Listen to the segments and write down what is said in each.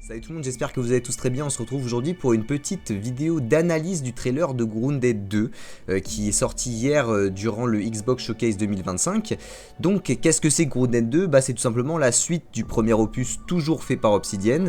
Salut tout le monde, j'espère que vous allez tous très bien. On se retrouve aujourd'hui pour une petite vidéo d'analyse du trailer de Grounded 2 qui est sorti hier durant le Xbox Showcase 2025. Donc qu'est-ce que c'est Grounded 2? C'est tout simplement la suite du premier opus toujours fait par Obsidian.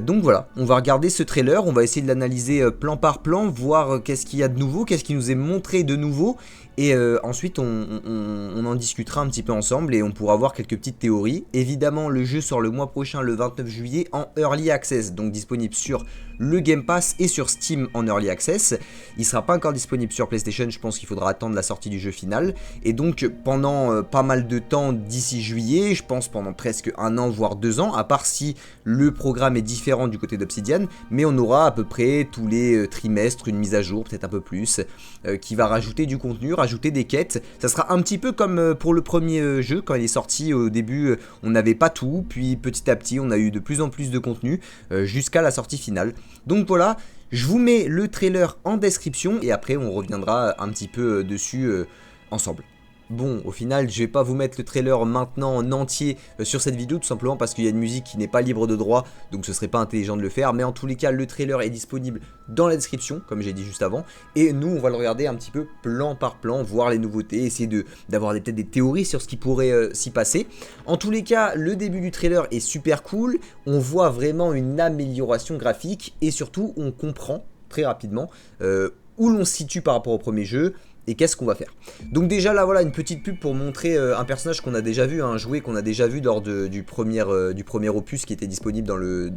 Donc voilà, on va regarder ce trailer, on va essayer de l'analyser plan par plan, voir qu'est-ce qu'il y a de nouveau, qu'est-ce qui nous est montré de nouveau. Et ensuite on en discutera un petit peu ensemble et on pourra voir quelques petites théories. Évidemment le jeu sort le mois prochain le 29 juillet en Early Access, donc disponible sur le Game Pass et sur Steam en Early Access. Il sera pas encore disponible sur PlayStation, je pense qu'il faudra attendre la sortie du jeu final. Et donc pendant pas mal de temps d'ici juillet, je pense pendant presque un an voire 2 ans, à part si le programme est différent du côté d'Obsidian, mais on aura à peu près tous les trimestres une mise à jour, peut-être un peu plus, qui va rajouter du contenu, rajouter des quêtes. Ça sera un petit peu comme pour le premier jeu, quand il est sorti au début, on n'avait pas tout, puis petit à petit on a eu de plus en plus de contenu jusqu'à la sortie finale. Donc voilà, je vous mets le trailer en description et après on reviendra un petit peu dessus ensemble. Bon, au final, je vais pas vous mettre le trailer maintenant en entier sur cette vidéo, tout simplement parce qu'il y a une musique qui n'est pas libre de droit, donc ce serait pas intelligent de le faire, mais en tous les cas, le trailer est disponible dans la description, comme j'ai dit juste avant, et nous, on va le regarder un petit peu plan par plan, voir les nouveautés, essayer d'avoir peut-être des théories sur ce qui pourrait s'y passer. En tous les cas, le début du trailer est super cool, on voit vraiment une amélioration graphique, et surtout, on comprend très rapidement où l'on se situe par rapport au premier jeu, et qu'est-ce qu'on va faire. Donc déjà là voilà une petite pub pour montrer un personnage qu'on a déjà vu, un jouet qu'on a déjà vu lors du premier opus qui était disponible dans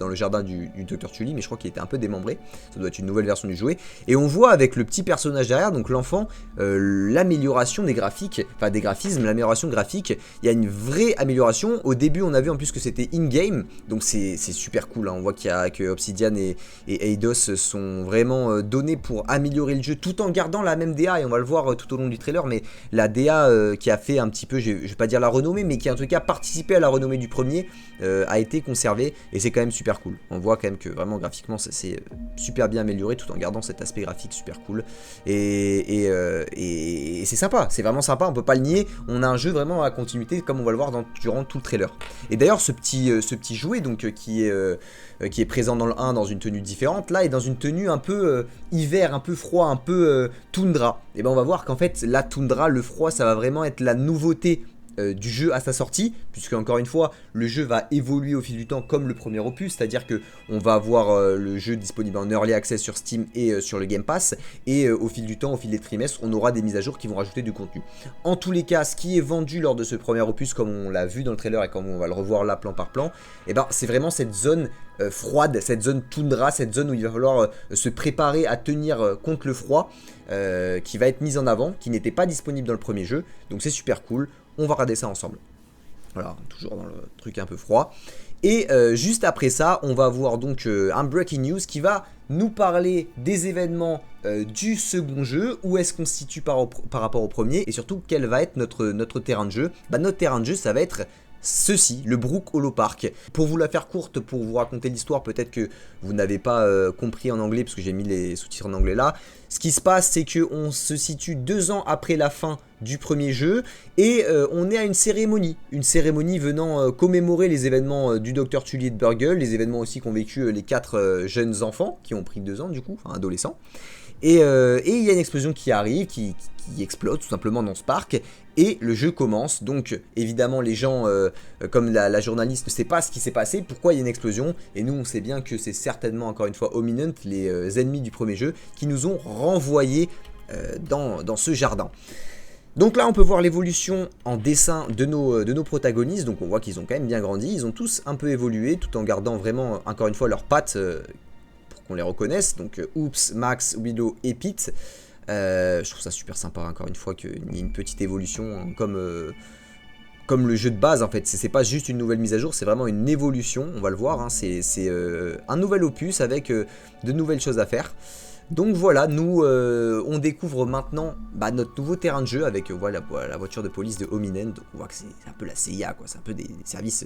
le jardin du Dr Tully, mais je crois qu'il était un peu démembré, ça doit être une nouvelle version du jouet, et on voit avec le petit personnage derrière, donc l'enfant, l'amélioration des graphiques, enfin des graphismes, l'amélioration graphique, il y a une vraie amélioration. Au début on a vu en plus que c'était in-game, donc c'est super cool, hein. On voit que Obsidian et Eidos sont vraiment donnés pour améliorer le jeu tout en gardant la même DA, et on va le voir tout au long du trailer, mais la DA qui a fait un petit peu, je vais pas dire la renommée, mais qui a en tout cas participé à la renommée du premier, a été conservée, et c'est quand même super cool. On voit quand même que vraiment graphiquement c'est super bien amélioré tout en gardant cet aspect graphique super cool, et c'est sympa, c'est vraiment sympa, on peut pas le nier. On a un jeu vraiment à continuité comme on va le voir durant tout le trailer. Et d'ailleurs ce petit jouet donc qui est présent dans le 1 dans une tenue différente, là est dans une tenue un peu hiver, un peu froid, un peu toundra. Et ben on va voir qu'en fait la toundra, le froid, ça va vraiment être la nouveauté du jeu à sa sortie, puisque encore une fois le jeu va évoluer au fil du temps comme le premier opus, c'est à dire que on va avoir le jeu disponible en early access sur Steam et sur le Game Pass, et au fil du temps, au fil des trimestres, on aura des mises à jour qui vont rajouter du contenu. En tous les cas, ce qui est vendu lors de ce premier opus, comme on l'a vu dans le trailer et comme on va le revoir là plan par plan, et ben c'est vraiment cette zone froide, cette zone toundra, cette zone où il va falloir se préparer à tenir contre le froid, qui va être mise en avant, qui n'était pas disponible dans le premier jeu, donc c'est super cool. On va regarder ça ensemble. Voilà, toujours dans le truc un peu froid. Et juste après ça, on va voir donc un breaking news qui va nous parler des événements du second jeu, où est-ce qu'on se situe par rapport au premier, et surtout quel va être notre terrain de jeu. Notre terrain de jeu, ça va être ceci, le Brook Hollow Park. Pour vous la faire courte, pour vous raconter l'histoire, peut-être que vous n'avez pas compris en anglais, parce que j'ai mis les sous-titres en anglais là. Ce qui se passe, c'est qu'on se situe 2 ans après la fin du premier jeu, et on est à une cérémonie venant commémorer les événements du Dr Tully et de Burgle, les événements aussi qu'ont vécu les 4 jeunes enfants, qui ont pris 2 ans du coup, enfin adolescents. Et il y a une explosion qui arrive, qui explose tout simplement dans ce parc, et le jeu commence. Donc évidemment les gens, comme la journaliste, ne sait pas ce qui s'est passé, pourquoi il y a une explosion, et nous on sait bien que c'est certainement encore une fois Ominent, les ennemis du premier jeu, qui nous ont renvoyés dans ce jardin. Donc là on peut voir l'évolution en dessin de nos protagonistes, donc on voit qu'ils ont quand même bien grandi, ils ont tous un peu évolué, tout en gardant vraiment encore une fois leurs pattes, pour qu'on les reconnaisse, donc Oops, Max, Willow et Pete. Je trouve ça super sympa encore une fois qu'il y ait une petite évolution, hein, comme le jeu de base en fait. C'est pas juste une nouvelle mise à jour, c'est vraiment une évolution, on va le voir, hein. C'est un nouvel opus avec de nouvelles choses à faire. Donc voilà, nous on découvre maintenant notre nouveau terrain de jeu avec voilà, la voiture de police de Hominen. Donc on voit que c'est un peu la CIA, quoi, c'est un peu des services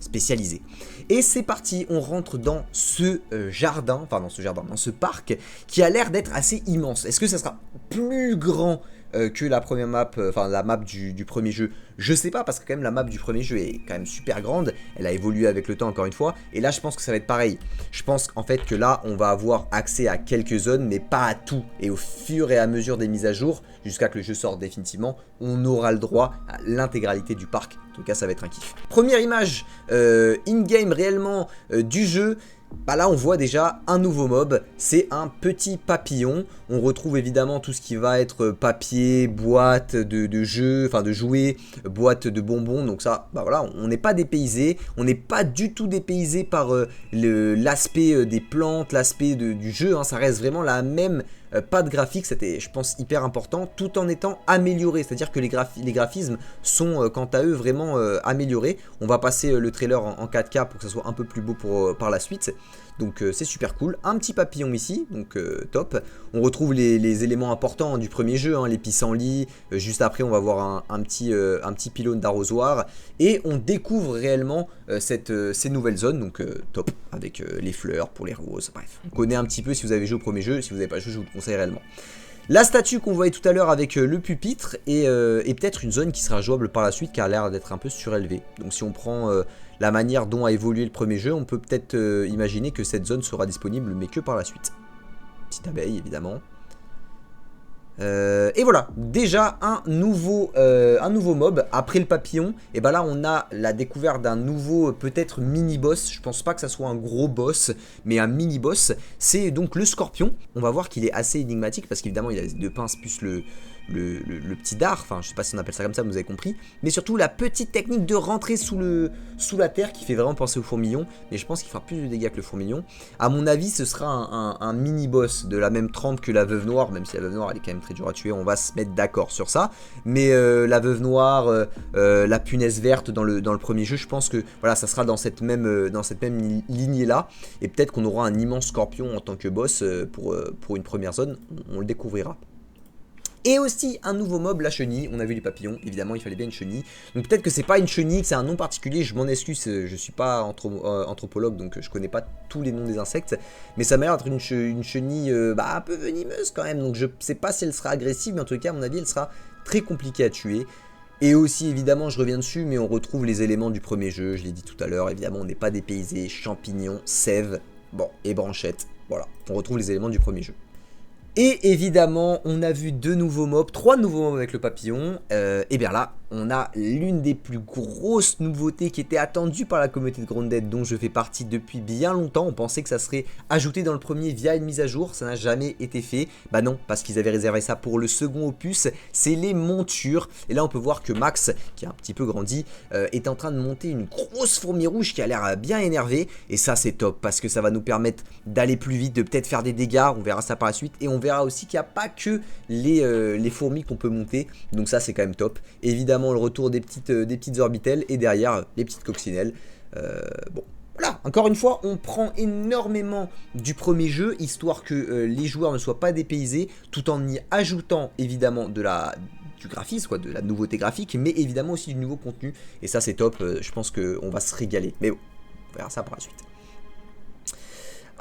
spécialisés. Et c'est parti, on rentre dans ce jardin, enfin dans ce parc qui a l'air d'être assez immense. Est-ce que ça sera plus grand que la première map, enfin la map du premier jeu. Je sais pas, parce que quand même la map du premier jeu est quand même super grande, elle a évolué avec le temps encore une fois, et là je pense que ça va être pareil. Je pense en fait que là on va avoir accès à quelques zones, mais pas à tout, et au fur et à mesure des mises à jour, jusqu'à que le jeu sorte définitivement, on aura le droit à l'intégralité du parc. En tout cas ça va être un kiff. Première image in-game réellement du jeu. Bah là on voit déjà un nouveau mob, c'est un petit papillon. On retrouve évidemment tout ce qui va être papier, boîte de jeux, enfin de jouets, boîte de bonbons. Donc ça, bah voilà, on n'est pas dépaysé, on n'est pas du tout dépaysé par l'aspect des plantes, l'aspect du jeu, hein. Ça reste vraiment la même pas de graphique, c'était je pense hyper important, tout en étant amélioré, c'est à dire que les graphismes sont quant à eux vraiment améliorés. On va passer le trailer en 4K pour que ça soit un peu plus beau par la suite, donc c'est super cool. Un petit papillon ici, donc top. On retrouve les éléments importants du premier jeu, hein, les pissenlits, juste après on va voir un petit pylône d'arrosoir, et on découvre réellement ces nouvelles zones, donc top, avec les fleurs pour les roses, bref. On connaît un petit peu si vous avez joué au premier jeu, si vous n'avez pas joué je vous le conseille réellement. La statue qu'on voyait tout à l'heure avec le pupitre et peut-être une zone qui sera jouable par la suite car elle a l'air d'être un peu surélevée. Donc si on prend la manière dont a évolué le premier jeu, on peut peut-être imaginer que cette zone sera disponible mais que par la suite. Petite abeille évidemment. Et voilà, déjà un nouveau mob. Après le papillon, et ben là on a la découverte d'un nouveau peut-être mini-boss. Je pense pas que ça soit un gros boss, mais un mini-boss. C'est donc le scorpion. On va voir qu'il est assez énigmatique parce qu'évidemment il a les deux pinces plus le petit dard, enfin je sais pas si on appelle ça comme ça, mais vous avez compris. Mais surtout la petite technique de rentrer sous la terre qui fait vraiment penser au fourmillon. Mais je pense qu'il fera plus de dégâts que le fourmillon. À mon avis ce sera un mini-boss de la même trempe que la veuve noire, même si la veuve noire elle est quand même très dure à tuer, on va se mettre d'accord sur ça. Mais la veuve noire, la punaise verte dans le premier jeu, je pense que voilà, ça sera dans cette même lignée là. Et peut-être qu'on aura un immense scorpion en tant que boss pour une première zone, on le découvrira. Et aussi un nouveau mob, la chenille. On a vu les papillons, évidemment il fallait bien une chenille. Donc peut-être que c'est pas une chenille, que c'est un nom particulier, je m'en excuse, je suis pas anthropologue donc je connais pas tous les noms des insectes. Mais ça m'a l'air d'être une chenille un peu venimeuse quand même, donc je sais pas si elle sera agressive, mais en tout cas à mon avis elle sera très compliquée à tuer. Et aussi évidemment je reviens dessus, mais on retrouve les éléments du premier jeu, je l'ai dit tout à l'heure, évidemment on n'est pas dépaysé, champignons, sève, bon, et branchettes, voilà, on retrouve les éléments du premier jeu. Et évidemment, on a vu trois nouveaux mobs avec le papillon. Et bien là, on a l'une des plus grosses nouveautés qui était attendue par la communauté de Grounded, dont je fais partie depuis bien longtemps. On pensait que ça serait ajouté dans le premier via une mise à jour, ça n'a jamais été fait. Bah non, parce qu'ils avaient réservé ça pour le second opus, c'est les montures. Et là, on peut voir que Max, qui a un petit peu grandi, est en train de monter une grosse fourmi rouge qui a l'air bien énervée. Et ça, c'est top, parce que ça va nous permettre d'aller plus vite, de peut-être faire des dégâts. On verra ça par la suite. Et on verra aussi qu'il n'y a pas que les fourmis qu'on peut monter. Donc ça, c'est quand même top. Évidemment, le retour des petites orbitelles et derrière les petites coccinelles. Bon, voilà, encore une fois, on prend énormément du premier jeu, histoire que les joueurs ne soient pas dépaysés, tout en y ajoutant évidemment du graphisme, quoi, de la nouveauté graphique, mais évidemment aussi du nouveau contenu. Et ça, c'est top, je pense qu'on va se régaler. Mais bon, on verra ça par la suite.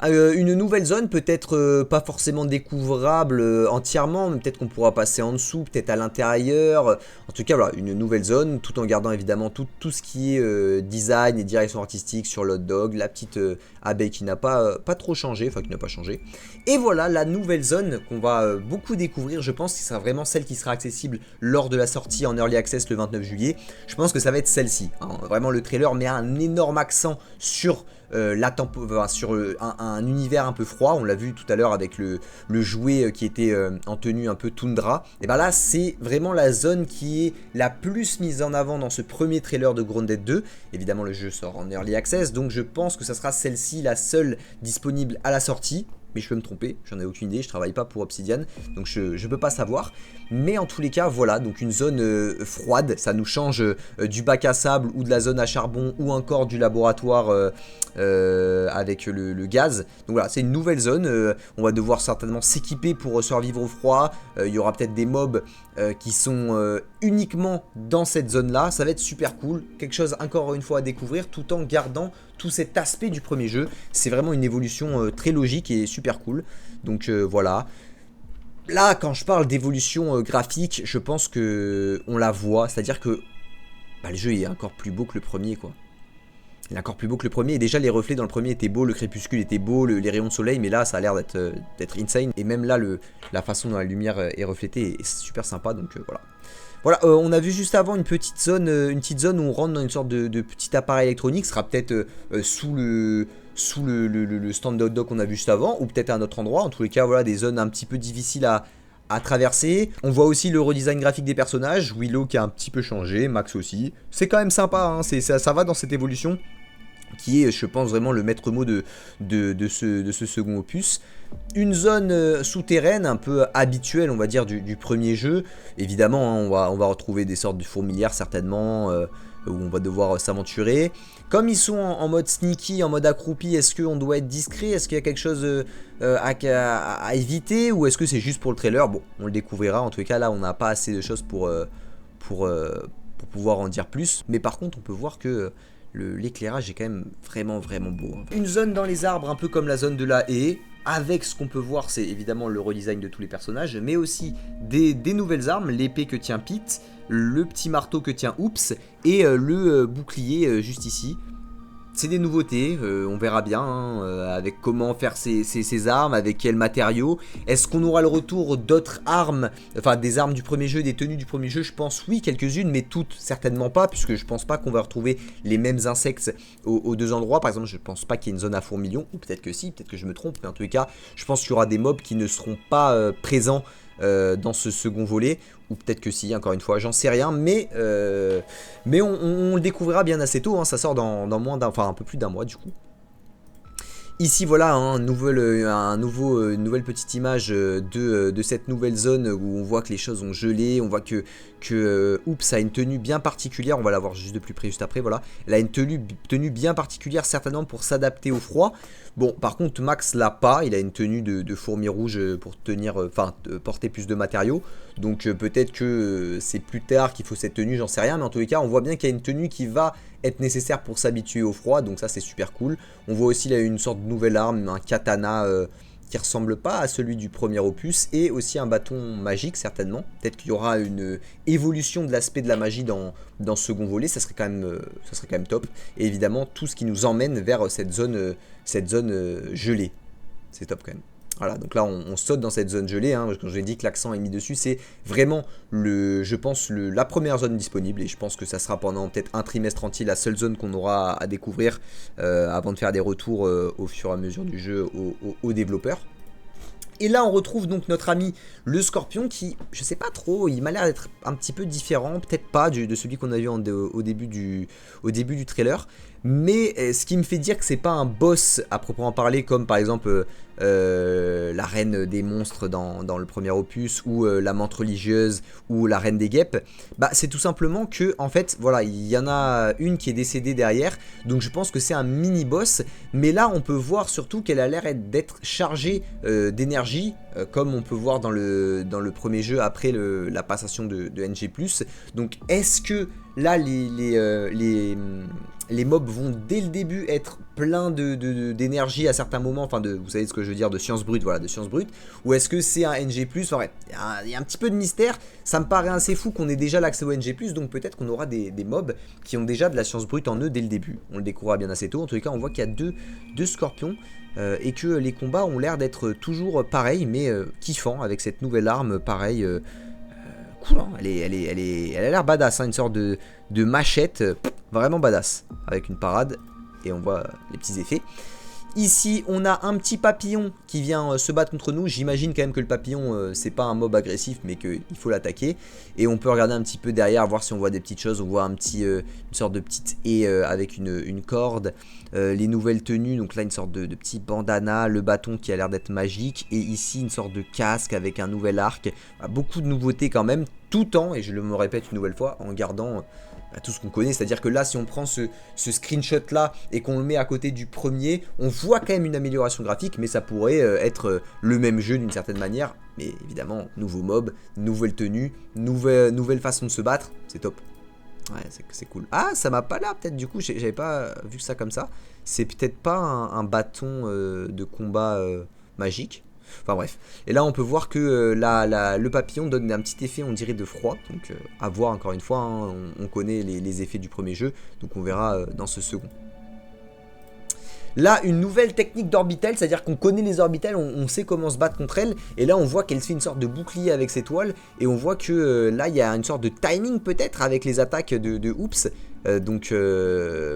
Une nouvelle zone, peut-être pas forcément découvrable entièrement, mais peut-être qu'on pourra passer en dessous, peut-être à l'intérieur. En tout cas, voilà, une nouvelle zone, tout en gardant évidemment tout ce qui est design et direction artistique sur l'hot dog, la petite abeille qui n'a pas trop changé, enfin qui n'a pas changé. Et voilà la nouvelle zone qu'on va beaucoup découvrir, je pense que ce sera vraiment celle qui sera accessible lors de la sortie en Early Access le 29 juillet. Je pense que ça va être celle-ci, hein. Vraiment le trailer met un énorme accent sur un univers un peu froid. On l'a vu tout à l'heure avec le jouet qui était en tenue un peu toundra. Et bien là c'est vraiment la zone qui est la plus mise en avant dans ce premier trailer de Grounded 2. Évidemment le jeu sort en Early Access, donc je pense que ça sera celle-ci la seule disponible à la sortie. Mais je peux me tromper, j'en ai aucune idée, je travaille pas pour Obsidian, donc je peux pas savoir. Mais en tous les cas, voilà, donc une zone froide, ça nous change du bac à sable ou de la zone à charbon ou encore du laboratoire avec le gaz. Donc voilà, c'est une nouvelle zone, on va devoir certainement s'équiper pour survivre au froid. Il y aura peut-être des mobs qui sont uniquement dans cette zone-là, ça va être super cool, quelque chose encore une fois à découvrir tout en gardant tout cet aspect du premier jeu. C'est vraiment une évolution très logique et super cool. Donc voilà. Là, quand je parle d'évolution graphique, je pense que on la voit, c'est-à-dire que bah, le jeu est encore plus beau que le premier, quoi. Il est encore plus beau que le premier, et déjà les reflets dans le premier étaient beaux, le crépuscule était beau, les rayons de soleil, mais là ça a l'air d'être insane, et même là la façon dont la lumière est reflétée est super sympa, donc voilà. Voilà, on a vu juste avant une petite zone où on rentre dans une sorte de petit appareil électronique, ce sera peut-être sous le stand de hot dog qu'on a vu juste avant, ou peut-être à un autre endroit. En tous les cas, voilà, des zones un petit peu difficiles à traverser. On voit aussi le redesign graphique des personnages, Willow qui a un petit peu changé, Max aussi. C'est quand même sympa, hein, ça va dans cette évolution, qui est, je pense, vraiment le maître mot de ce second opus. Une zone souterraine un peu habituelle, on va dire, du premier jeu. Évidemment, hein, on va retrouver des sortes de fourmilières certainement, où on va devoir s'aventurer. Comme ils sont en mode sneaky, en mode accroupi, est-ce qu'on doit être discret? Est-ce qu'il y a quelque chose à éviter? Ou est-ce que c'est juste pour le trailer? Bon, on le découvrira. En tout cas, là, on n'a pas assez de choses pour pouvoir en dire plus. Mais par contre, on peut voir que l'éclairage est quand même vraiment beau, hein. Une zone dans les arbres un peu comme la zone de la haie, avec ce qu'on peut voir, c'est évidemment le redesign de tous les personnages, mais aussi des nouvelles armes, l'épée que tient Pete, le petit marteau que tient Oops, et le bouclier juste ici. C'est des nouveautés, on verra bien hein, avec comment faire ces armes, avec quels matériaux. Est-ce qu'on aura le retour d'autres armes, enfin des armes du premier jeu, des tenues du premier jeu? Je pense oui, quelques-unes, mais toutes certainement pas, puisque je pense pas qu'on va retrouver les mêmes insectes aux deux endroits. Par exemple, je pense pas qu'il y ait une zone à fourmilions, ou peut-être que si, peut-être que je me trompe, mais en tous les cas, je pense qu'il y aura des mobs qui ne seront pas présents dans ce second volet, ou peut-être que si, encore une fois, j'en sais rien, mais on le découvrira bien assez tôt, hein, ça sort dans moins d'un, enfin un peu plus d'un mois du coup. Ici voilà hein, une nouvelle petite image de cette nouvelle zone où on voit que les choses ont gelé, on voit que Oops a une tenue bien particulière, on va la voir juste de plus près juste après, voilà. Elle a une tenue bien particulière certainement pour s'adapter au froid. Bon par contre Max l'a pas, il a une tenue de fourmi rouge pour porter plus de matériaux. Donc peut-être que c'est plus tard qu'il faut cette tenue, j'en sais rien, mais en tous les cas on voit bien qu'il y a une tenue qui va être nécessaire pour s'habituer au froid, donc ça c'est super cool. On voit aussi là une sorte de nouvelle arme, un katana qui ressemble pas à celui du premier opus, et aussi un bâton magique certainement. Peut-être qu'il y aura une évolution de l'aspect de la magie dans ce second volet, ça serait quand même top. Et évidemment tout ce qui nous emmène vers cette zone gelée, c'est top quand même. Voilà, donc là on saute dans cette zone gelée, hein. Quand je l'ai dit que l'accent est mis dessus, c'est vraiment, je pense, la première zone disponible, et je pense que ça sera pendant peut-être un trimestre entier la seule zone qu'on aura à découvrir avant de faire des retours au fur et à mesure du jeu aux développeurs. Et là on retrouve donc notre ami le Scorpion qui, je sais pas trop, il m'a l'air d'être un petit peu différent, peut-être pas de celui qu'on a vu au début du trailer. Mais ce qui me fait dire que c'est pas un boss à proprement parler, comme par exemple la reine des monstres dans le premier opus, ou la menthe religieuse, ou la reine des guêpes, bah c'est tout simplement que en fait voilà, il y en a une qui est décédée derrière, donc je pense que c'est un mini boss. Mais là on peut voir surtout qu'elle a l'air d'être chargée d'énergie, comme on peut voir dans le premier jeu après la passation de NG+. Donc est-ce que là les mobs vont dès le début être pleins d'énergie à certains moments, enfin vous savez ce que je veux dire, de science brute, voilà, de science brute, ou est-ce que c'est un NG+, enfin ouais, il y a un petit peu de mystère. Ça me paraît assez fou qu'on ait déjà l'accès au NG+, donc peut-être qu'on aura des mobs qui ont déjà de la science brute en eux dès le début. On le découvrira bien assez tôt. En tous les cas on voit qu'il y a deux scorpions, et que les combats ont l'air d'être toujours pareils, mais kiffants, avec cette nouvelle arme, pareil, cool, hein. Elle a l'air badass, hein, une sorte de machette, vraiment badass, avec une parade, et on voit les petits effets. Ici on a un petit papillon qui vient se battre contre nous. J'imagine quand même que le papillon c'est pas un mob agressif, mais qu'il faut l'attaquer. Et on peut regarder un petit peu derrière, voir si on voit des petites choses. On voit une sorte de petite haie avec une corde, les nouvelles tenues, donc là une sorte de petit bandana, le bâton qui a l'air d'être magique, et ici une sorte de casque avec un nouvel arc. Beaucoup de nouveautés quand même, tout en, et je me répète une nouvelle fois, en gardant tout ce qu'on connaît. C'est-à-dire que là, si on prend ce screenshot là et qu'on le met à côté du premier, on voit quand même une amélioration graphique, mais ça pourrait être le même jeu d'une certaine manière. Mais évidemment, nouveau mob, nouvelle tenue, nouvelle façon de se battre, c'est top. Ouais, c'est cool. Ah, ça m'a pas l'air peut-être, du coup, j'avais pas vu ça comme ça. C'est peut-être pas un bâton de combat magique. Enfin bref. Et là on peut voir que le papillon donne un petit effet, on dirait, de froid. Donc à voir encore une fois, hein, on connaît les effets du premier jeu, donc on verra dans ce second. Là, une nouvelle technique d'orbital, c'est-à-dire qu'on connaît les orbitales, on sait comment se battre contre elles, et là on voit qu'elle fait une sorte de bouclier avec ses toiles, et on voit que là il y a une sorte de timing peut-être avec les attaques de Oops, donc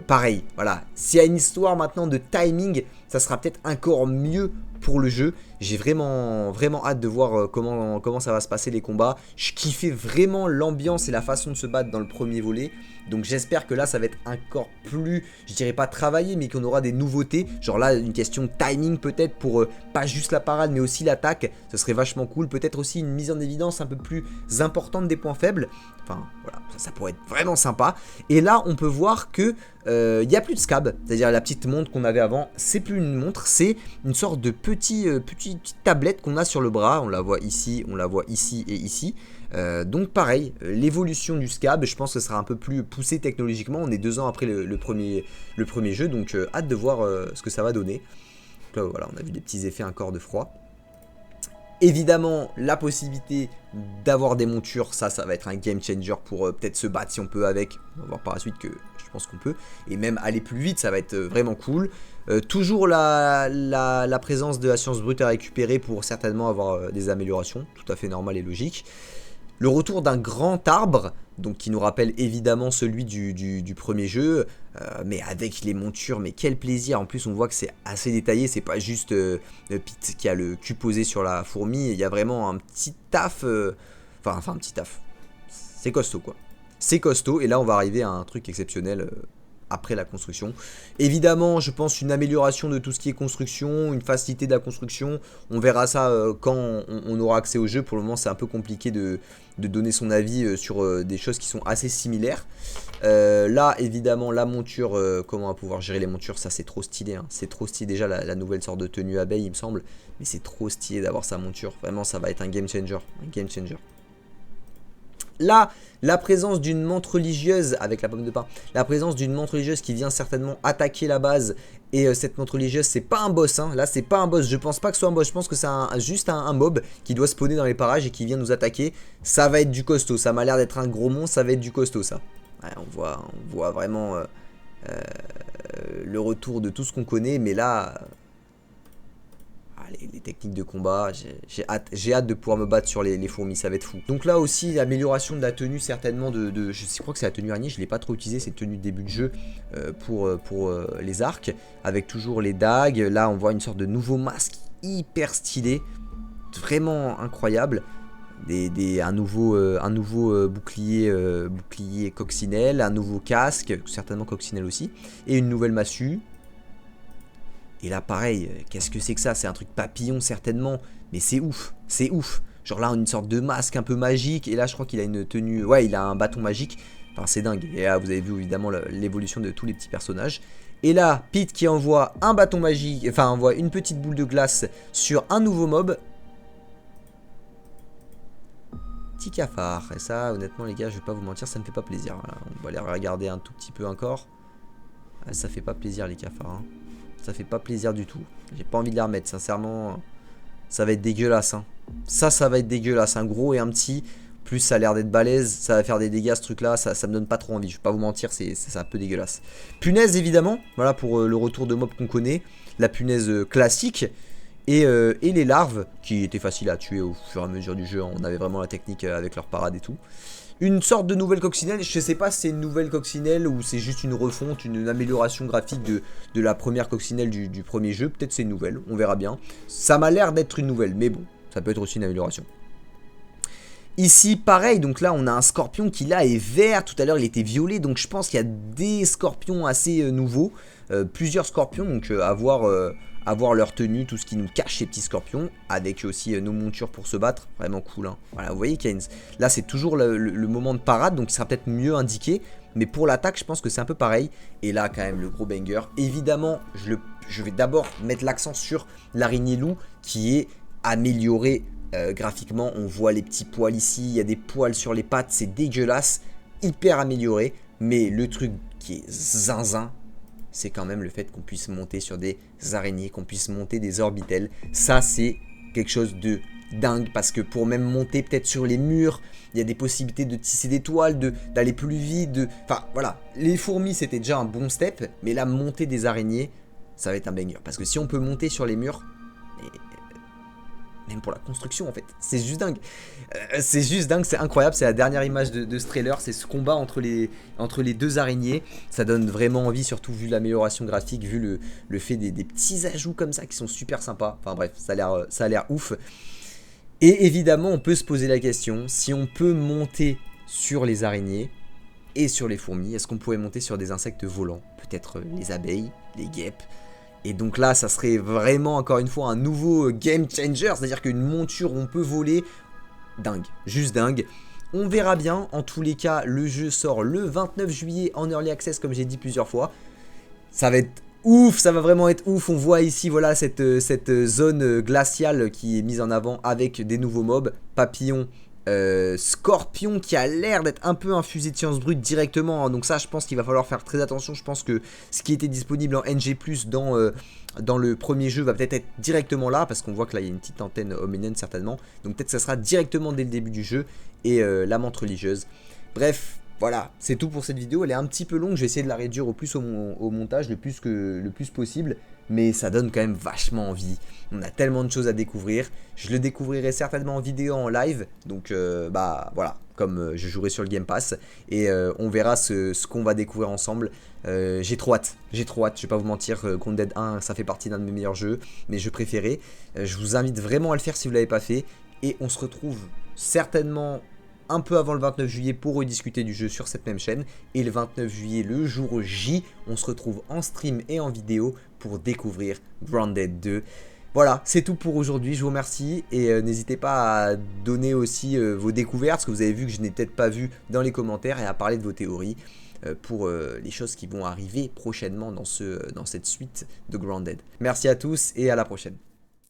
pareil, voilà, s'il y a une histoire maintenant de timing, ça sera peut-être encore mieux pour le jeu. J'ai vraiment hâte de voir comment ça va se passer les combats. Je kiffais vraiment l'ambiance et la façon de se battre dans le premier volet. Donc j'espère que là ça va être encore plus, je dirais pas travaillé, mais qu'on aura des nouveautés. Genre là une question de timing peut-être pour pas juste la parade mais aussi l'attaque. Ce serait vachement cool. Peut-être aussi une mise en évidence un peu plus importante des points faibles. Enfin voilà, ça pourrait être vraiment sympa. Et là on peut voir que il n'y a plus de scab, c'est-à-dire la petite montre qu'on avait avant, c'est plus une montre, c'est une sorte de petite tablette qu'on a sur le bras, on la voit ici et ici. Donc pareil, l'évolution du scab, je pense que ce sera un peu plus poussé technologiquement, on est 2 ans après le premier jeu, donc hâte de voir ce que ça va donner. Donc là voilà, on a vu des petits effets encore de froid. Évidemment, la possibilité d'avoir des montures, ça va être un game changer pour peut-être se battre si on peut avec. On va voir par la suite que je pense qu'on peut. Et même aller plus vite, ça va être vraiment cool. Toujours la présence de la science brute à récupérer pour certainement avoir des améliorations, tout à fait normal et logique. Le retour d'un grand arbre, donc qui nous rappelle évidemment celui du premier jeu, mais avec les montures, mais quel plaisir. En plus on voit que c'est assez détaillé, c'est pas juste Pete qui a le cul posé sur la fourmi, il y a vraiment un petit taf, enfin un petit taf, c'est costaud quoi. C'est costaud, et là on va arriver à un truc exceptionnel après la construction. Évidemment, je pense une amélioration de tout ce qui est construction, une facilité de la construction. On verra ça quand on aura accès au jeu. Pour le moment, c'est un peu compliqué de donner son avis sur des choses qui sont assez similaires. Là, évidemment, la monture, comment on va pouvoir gérer les montures, ça c'est trop stylé. Hein. C'est trop stylé déjà la nouvelle sorte de tenue abeille, il me semble. Mais c'est trop stylé d'avoir sa monture. Vraiment, ça va être un game changer. Un game changer. Là, la présence d'une menthe religieuse, avec la pomme de pin, la présence d'une menthe religieuse qui vient certainement attaquer la base. Et cette menthe religieuse, c'est pas un boss, hein. Là c'est pas un boss, je pense pas que ce soit un boss, je pense que c'est juste un mob qui doit spawner dans les parages et qui vient nous attaquer. Ça va être du costaud, ça m'a l'air d'être un gros monstre, ça va être du costaud ça. Ouais, on voit vraiment le retour de tout ce qu'on connaît, mais là... les techniques de combat, j'ai hâte de pouvoir me battre sur les fourmis, ça va être fou. Donc là aussi, l'amélioration de la tenue certainement je crois que c'est la tenue araignée, je ne l'ai pas trop utilisée, cette tenue de début de jeu pour les arcs, avec toujours les dagues. Là on voit une sorte de nouveau masque hyper stylé, vraiment incroyable. Un nouveau bouclier coccinelle, un nouveau casque, certainement coccinelle aussi, et une nouvelle massue. Et là pareil, qu'est-ce que c'est que ça? C'est un truc papillon certainement, mais c'est ouf, c'est ouf. Genre là on a une sorte de masque un peu magique, et là je crois qu'il a une tenue, ouais il a un bâton magique, enfin c'est dingue. Et là vous avez vu évidemment l'évolution de tous les petits personnages. Et là Pete qui envoie un bâton magique, enfin envoie une petite boule de glace sur un nouveau mob. Petit cafard, et ça honnêtement les gars je vais pas vous mentir, ça me fait pas plaisir. Voilà, on va les regarder un tout petit peu encore. Ça fait pas plaisir les cafards, hein. Ça fait pas plaisir du tout. J'ai pas envie de les remettre, sincèrement. Ça va être dégueulasse. Hein. Ça va être dégueulasse. Un gros et un petit. Plus ça a l'air d'être balèze. Ça va faire des dégâts ce truc là. Ça me donne pas trop envie. Je vais pas vous mentir, c'est un peu dégueulasse. Punaise évidemment. Voilà pour le retour de mob qu'on connaît. La punaise classique. Et les larves qui étaient faciles à tuer au fur et à mesure du jeu. On avait vraiment la technique avec leur parade et tout. Une sorte de nouvelle coccinelle, je sais pas si c'est une nouvelle coccinelle ou c'est juste une refonte, une amélioration graphique de la première coccinelle du premier jeu. Peut-être c'est une nouvelle, on verra bien. Ça m'a l'air d'être une nouvelle, mais bon, ça peut être aussi une amélioration. Ici, pareil, donc là on a un scorpion qui là est vert, tout à l'heure il était violet, donc je pense qu'il y a des scorpions assez nouveaux. Plusieurs scorpions, donc à voir leur tenue, tout ce qui nous cache ces petits scorpions, avec aussi nos montures pour se battre, vraiment cool. Hein. Voilà, vous voyez qu'il y a là c'est toujours le moment de parade, donc il sera peut-être mieux indiqué, mais pour l'attaque je pense que c'est un peu pareil. Et là quand même le gros banger, évidemment je vais d'abord mettre l'accent sur l'araignée loup qui est améliorée graphiquement. On voit les petits poils ici, il y a des poils sur les pattes, c'est dégueulasse, hyper amélioré, mais le truc qui est zinzin, c'est quand même le fait qu'on puisse monter sur des araignées, qu'on puisse monter des orbitelles. Ça, c'est quelque chose de dingue, parce que pour même monter peut-être sur les murs, il y a des possibilités de tisser des toiles, d'aller plus vite, enfin voilà, les fourmis c'était déjà un bon step, mais là monter des araignées, ça va être un banger, parce que si on peut monter sur les murs, même pour la construction en fait, c'est juste dingue. C'est juste dingue, c'est incroyable, c'est la dernière image de ce trailer, c'est ce combat entre les deux araignées. Ça donne vraiment envie, surtout vu l'amélioration graphique, vu le fait des petits ajouts comme ça qui sont super sympas. Enfin bref, ça a l'air ouf. Et évidemment, on peut se poser la question, si on peut monter sur les araignées et sur les fourmis, est-ce qu'on pourrait monter sur des insectes volants? Peut-être les abeilles, les guêpes. Et donc là, ça serait vraiment, encore une fois, un nouveau game changer. C'est-à-dire qu'une monture où on peut voler, dingue, juste dingue. On verra bien. En tous les cas, le jeu sort le 29 juillet en Early Access, comme j'ai dit plusieurs fois. Ça va être ouf, ça va vraiment être ouf. On voit ici, voilà, cette zone glaciale qui est mise en avant avec des nouveaux mobs. Papillons. Scorpion qui a l'air d'être un peu infusé de science brute directement, hein. Donc ça je pense qu'il va falloir faire très attention. Je pense que ce qui était disponible en NG+, dans le premier jeu va peut-être être directement là, parce qu'on voit que là il y a une petite antenne hominine certainement, donc peut-être que ça sera directement dès le début du jeu. Et la menthe religieuse. Bref, voilà, c'est tout pour cette vidéo. Elle est un petit peu longue, je vais essayer de la réduire au plus au montage, le plus possible. Mais ça donne quand même vachement envie. On a tellement de choses à découvrir. Je le découvrirai certainement en vidéo, en live. Donc bah voilà, comme je jouerai sur le Game Pass. Et on verra ce qu'on va découvrir ensemble. J'ai trop hâte, je vais pas vous mentir. Grounded 1, ça fait partie d'un de mes meilleurs jeux, mes jeux préférés. Je vous invite vraiment à le faire si vous l'avez pas fait. Et on se retrouve certainement un peu avant le 29 juillet pour rediscuter du jeu sur cette même chaîne. Et le 29 juillet, le jour J, on se retrouve en stream et en vidéo pour découvrir Grounded 2. Voilà, c'est tout pour aujourd'hui, je vous remercie. Et n'hésitez pas à donner aussi vos découvertes, ce que vous avez vu que je n'ai peut-être pas vu dans les commentaires, et à parler de vos théories pour les choses qui vont arriver prochainement dans cette suite de Grounded. Merci à tous et à la prochaine.